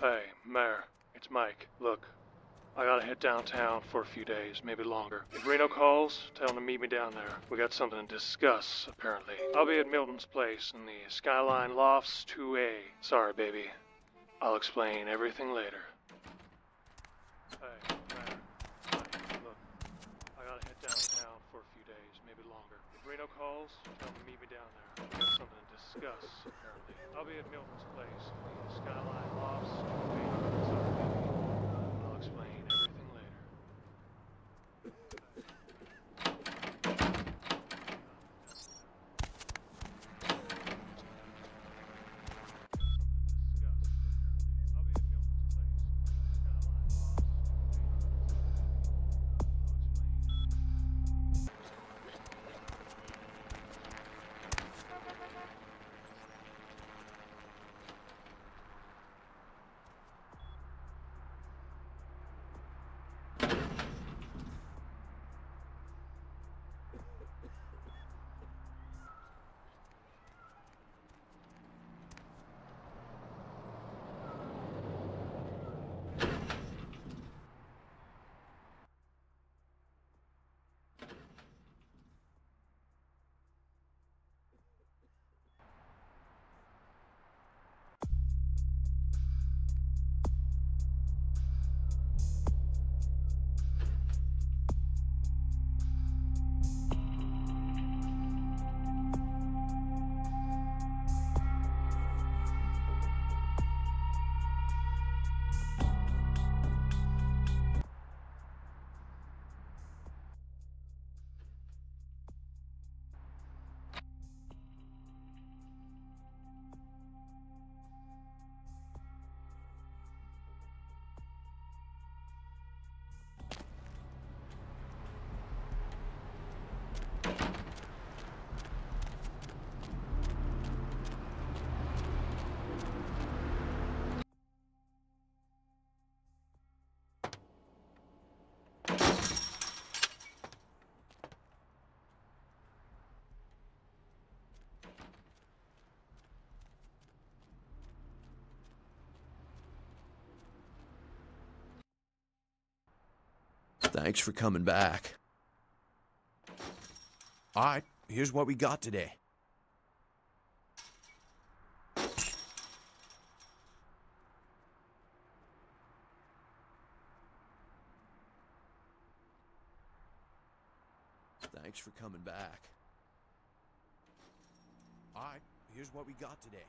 Hey, Mayor, it's Mike. Look, I gotta head downtown for a few days, maybe longer. If Reno calls, tell him to meet me down there. We got something to discuss, apparently. I'll be at Milton's place in the Skyline Lofts 2A. Sorry, baby. I'll explain everything later. Hey, Mayor, Mike, look, I gotta head downtown for a few days, maybe longer. If Reno calls, tell him to meet me down there. We got something to discuss, apparently. I'll be at Milton's place in the Skyline Lofts 2A. Sorry, baby. Thanks for coming back. All right, here's what we got today. Thanks for coming back. All right, here's what we got today.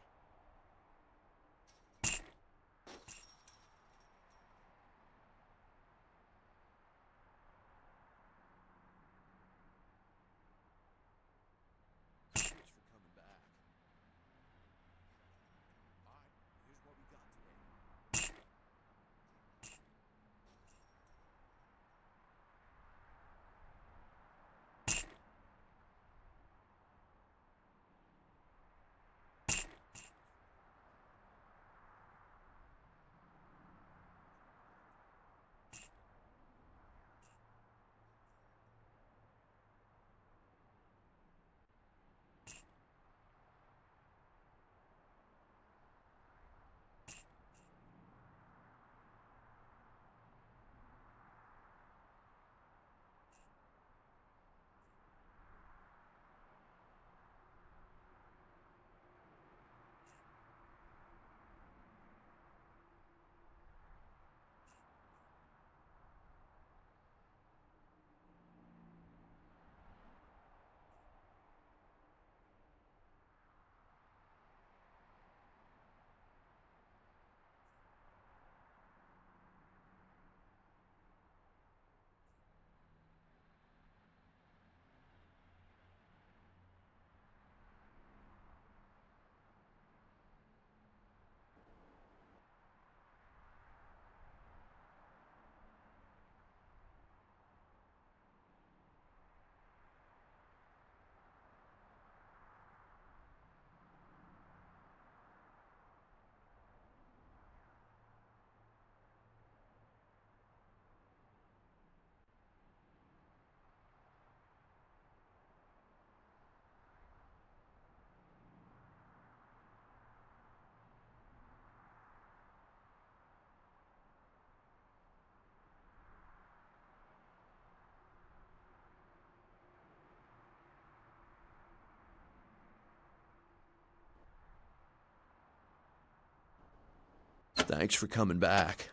Thanks for coming back.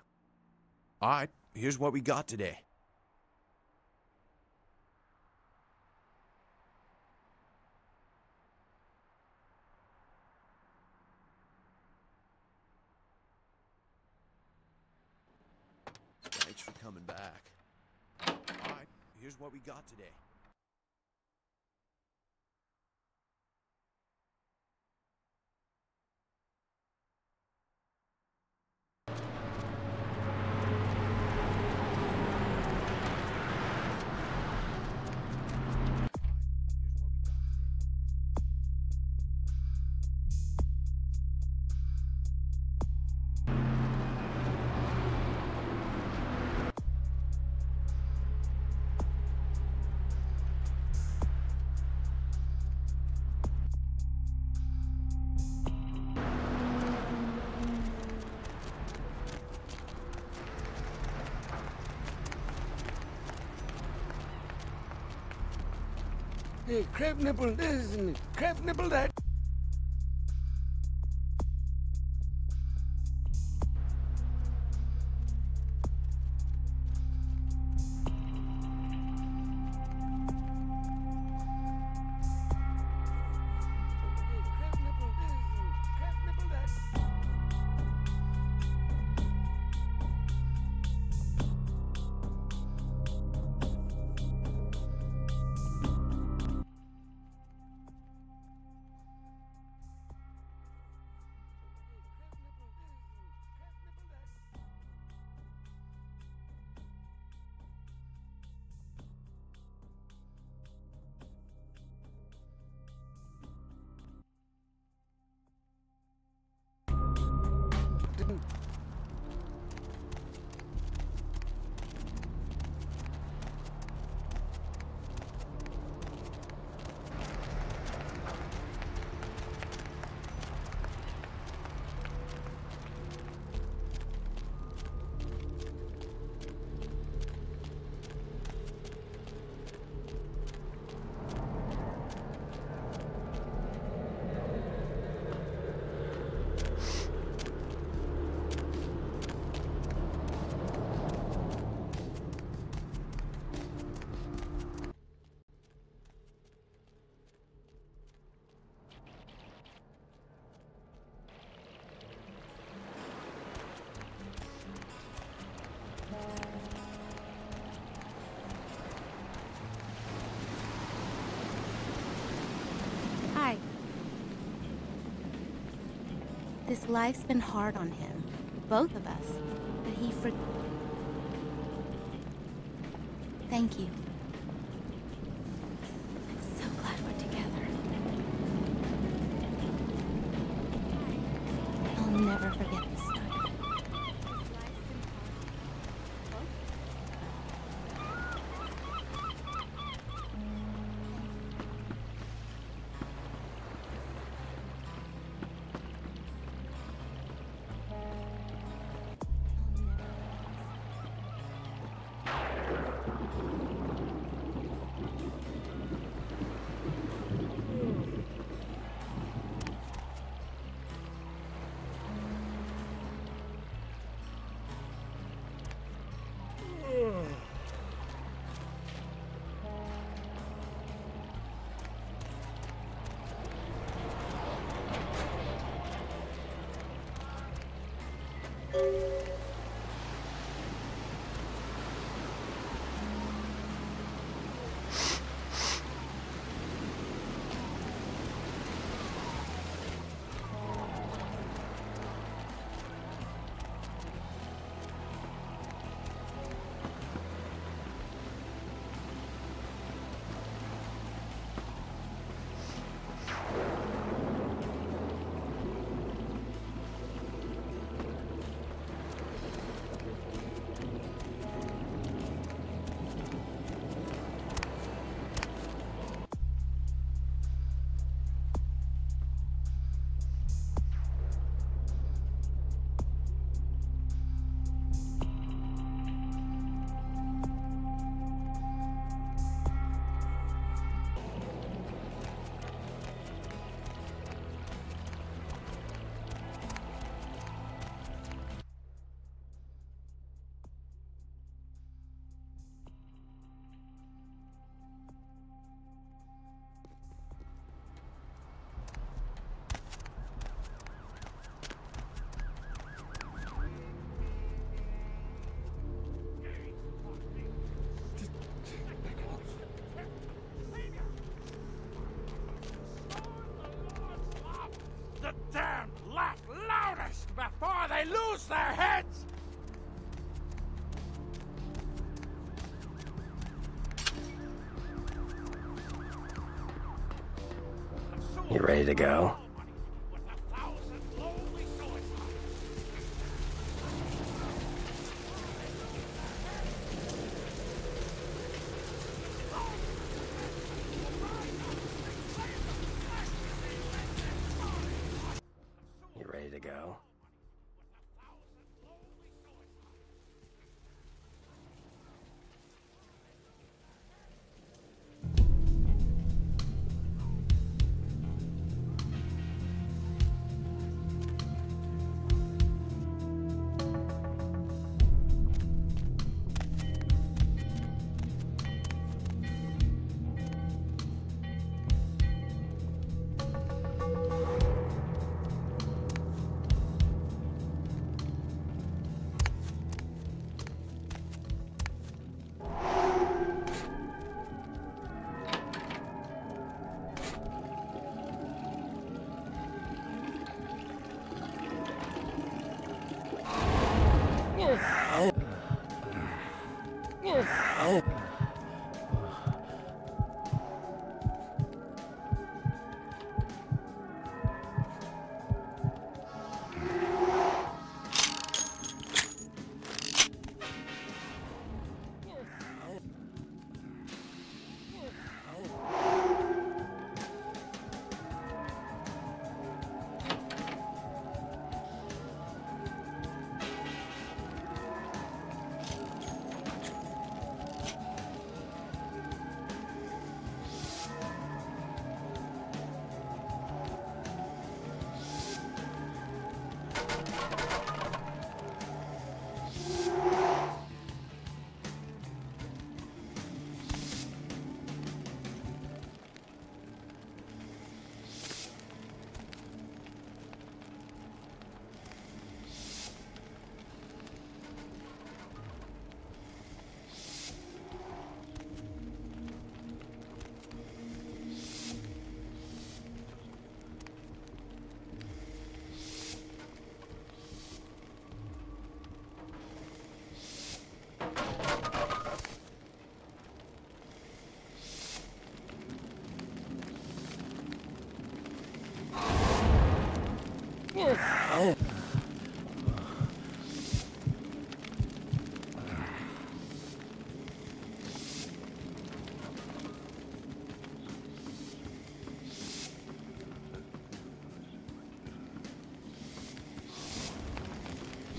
All right, here's what we got today. Thanks for coming back. All right, here's what we got today. Hey, crab nipple this and crab nipple that. This life's been hard on him, both of us, but he Thank you. I'm so glad we're together. I'll never forget this night. The damned laugh loudest before they lose their heads! You ready to go? You ready to go?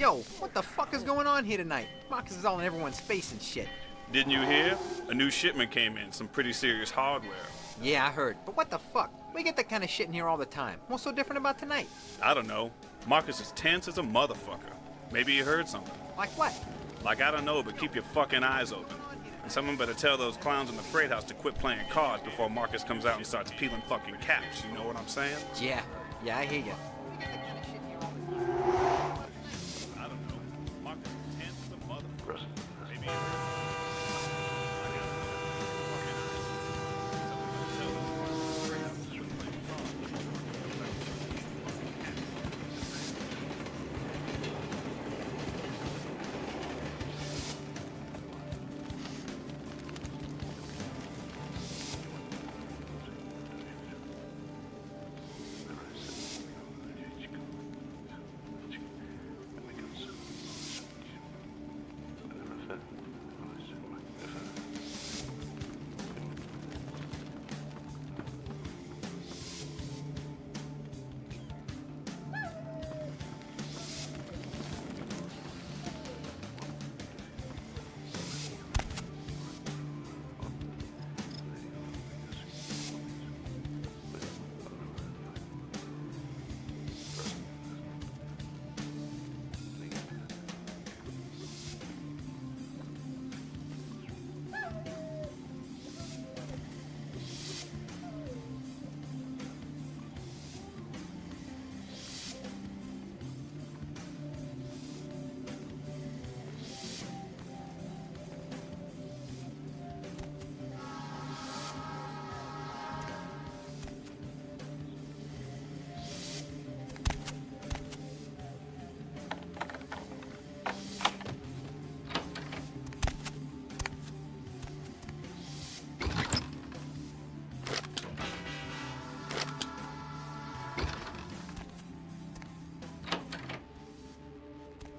Yo, what the fuck is going on here tonight? Marcus is all in everyone's face and shit. Didn't you hear? A new shipment came in, some pretty serious hardware. Yeah, I heard. But what the fuck? We get that kind of shit in here all the time. What's so different about tonight? I don't know. Marcus is tense as a motherfucker. Maybe you heard something. Like what? Like, I don't know, but keep your fucking eyes open. And someone better tell those clowns in the freight house to quit playing cards before Marcus comes out and starts peeling fucking caps. You know what I'm saying? Yeah, I hear ya. I don't know. Marcus is tense as a motherfucker. Maybe you heard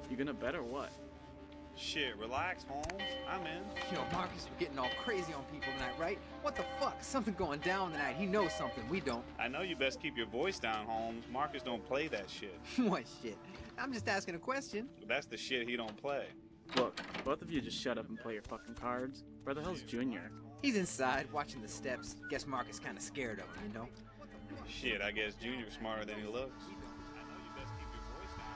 You gonna bet or what? Shit, relax, Holmes. I'm in. Yo, Marcus, we're getting all crazy on people tonight, right? What the fuck? Something going down tonight. He knows something we don't. I know you best keep your voice down, Holmes. Marcus don't play that shit. What shit? I'm just asking a question. That's the shit he don't play. Look, both of you just shut up and play your fucking cards. Where the hell's Junior? He's inside, watching the steps. Guess Marcus kinda scared of him, you know? Shit, I guess Junior's smarter than he looks. I know you best keep your voice down.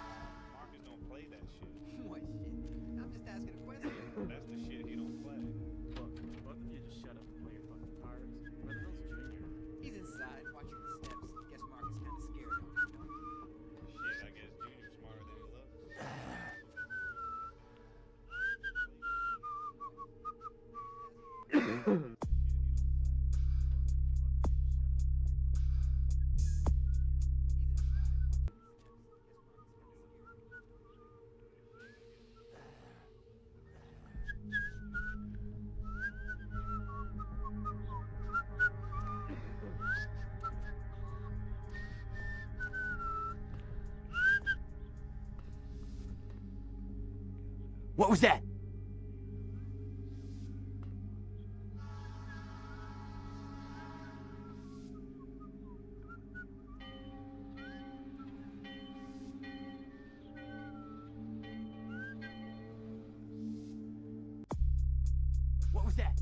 Marcus don't play that shit. What shit? I'm just asking a question. That's the shit he don't play. Look, both of you just shut up and play your fucking cards. Where the hell's Junior? He's inside, watching the steps. Guess Marcus kinda scared of him, you know? Shit, I guess Junior's smarter than he looks. What was that? What was that?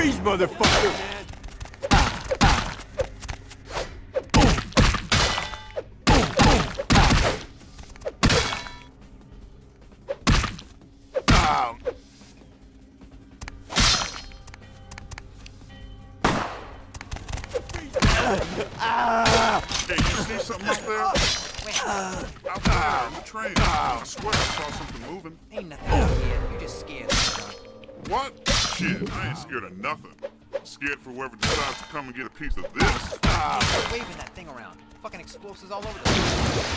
Freeze, motherfucker! Hey, you see something out there? Out there on the train. I swear I saw something moving. Ain't nothing out here. You just scared. What? Shit, I ain't scared of nothing. I'm scared for whoever decides to come and get a piece of this. Quit waving that thing around. Fucking explosives all over the place.